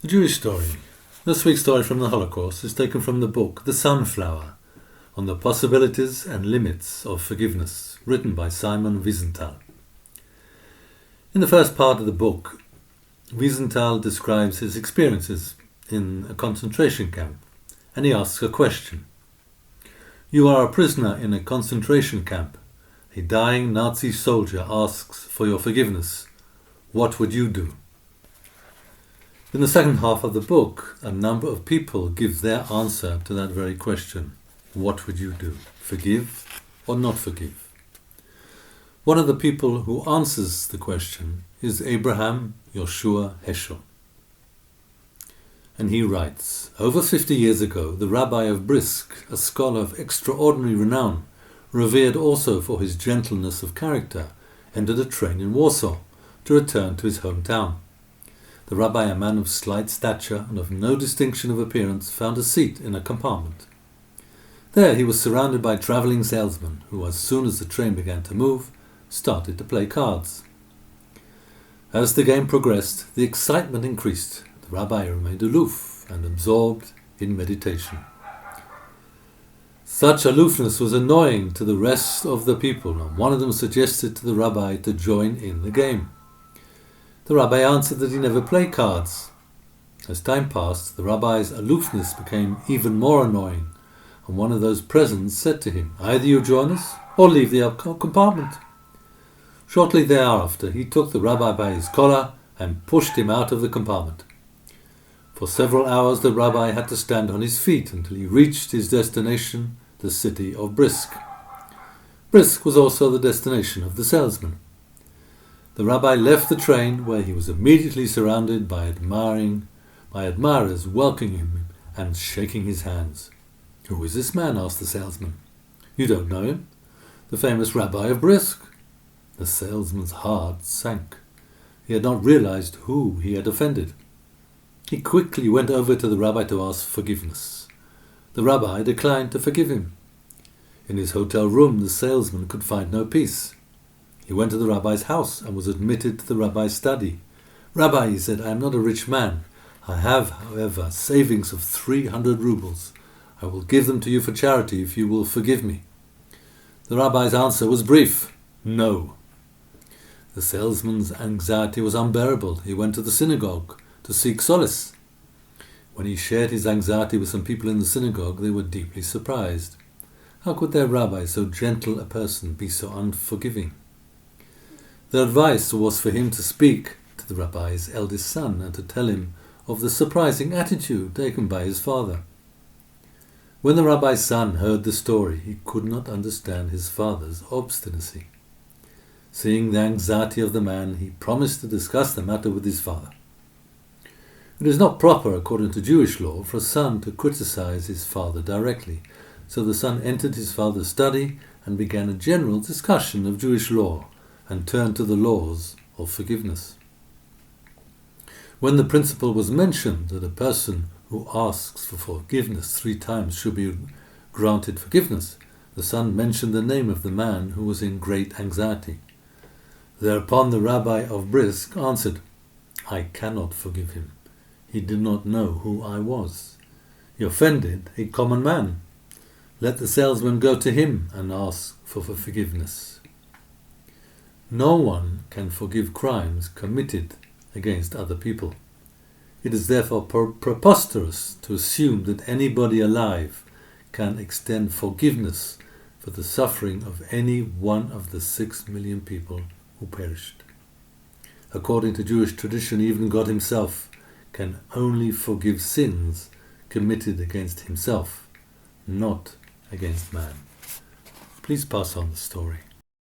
The Jewish story. This week's story from the Holocaust is taken from the book The Sunflower, on the possibilities and limits of forgiveness, written by Simon Wiesenthal. In the first part of the book, Wiesenthal describes his experiences in a concentration camp, and he asks a question. You are a prisoner in a concentration camp. A dying Nazi soldier asks for your forgiveness. What would you do? In the second half of the book, a number of people give their answer to that very question. What would you do? Forgive or not forgive? One of the people who answers the question is Abraham Yoshua Heschel. And he writes, over 50 years ago, the rabbi of Brisk, a scholar of extraordinary renown, revered also for his gentleness of character, entered a train in Warsaw to return to his hometown. The rabbi, a man of slight stature and of no distinction of appearance, found a seat in a compartment. There he was surrounded by travelling salesmen who, as soon as the train began to move, started to play cards. As the game progressed, the excitement increased. The rabbi remained aloof and absorbed in meditation. Such aloofness was annoying to the rest of the people, and one of them suggested to the rabbi to join in the game. The rabbi answered that he never played cards. As time passed, the rabbi's aloofness became even more annoying, and one of those present said to him, either you join us or leave the compartment. Shortly thereafter, he took the rabbi by his collar and pushed him out of the compartment. For several hours the rabbi had to stand on his feet until he reached his destination, the city of Brisk. Brisk was also the destination of the salesman. The rabbi left the train, where he was immediately surrounded by admirers welcoming him and shaking his hands. Who is this man? Asked the salesman. You don't know him? The famous rabbi of Brisk. The salesman's heart sank. He had not realized who he had offended. He quickly went over to the rabbi to ask forgiveness. The rabbi declined to forgive him. In his hotel room, the salesman could find no peace. He went to the rabbi's house and was admitted to the rabbi's study. Rabbi, he said, I am not a rich man. I have, however, savings of 300 rubles. I will give them to you for charity if you will forgive me. The rabbi's answer was brief. No. The salesman's anxiety was unbearable. He went to the synagogue to seek solace. When he shared his anxiety with some people in the synagogue, they were deeply surprised. How could their rabbi, so gentle a person, be so unforgiving? Their advice was for him to speak to the rabbi's eldest son and to tell him of the surprising attitude taken by his father. When the rabbi's son heard the story, he could not understand his father's obstinacy. Seeing the anxiety of the man, he promised to discuss the matter with his father. It is not proper, according to Jewish law, for a son to criticize his father directly, so the son entered his father's study and began a general discussion of Jewish law, and turned to the laws of forgiveness. When the principle was mentioned that a person who asks for forgiveness 3 times should be granted forgiveness, the son mentioned the name of the man who was in great anxiety. Thereupon the rabbi of Brisk answered, I cannot forgive him. He did not know who I was. He offended a common man. Let the salesman go to him and ask for forgiveness. No one can forgive crimes committed against other people. It is therefore preposterous to assume that anybody alive can extend forgiveness for the suffering of any one of the 6 million people who perished. According to Jewish tradition, even God himself can only forgive sins committed against himself, not against man. Please pass on the story.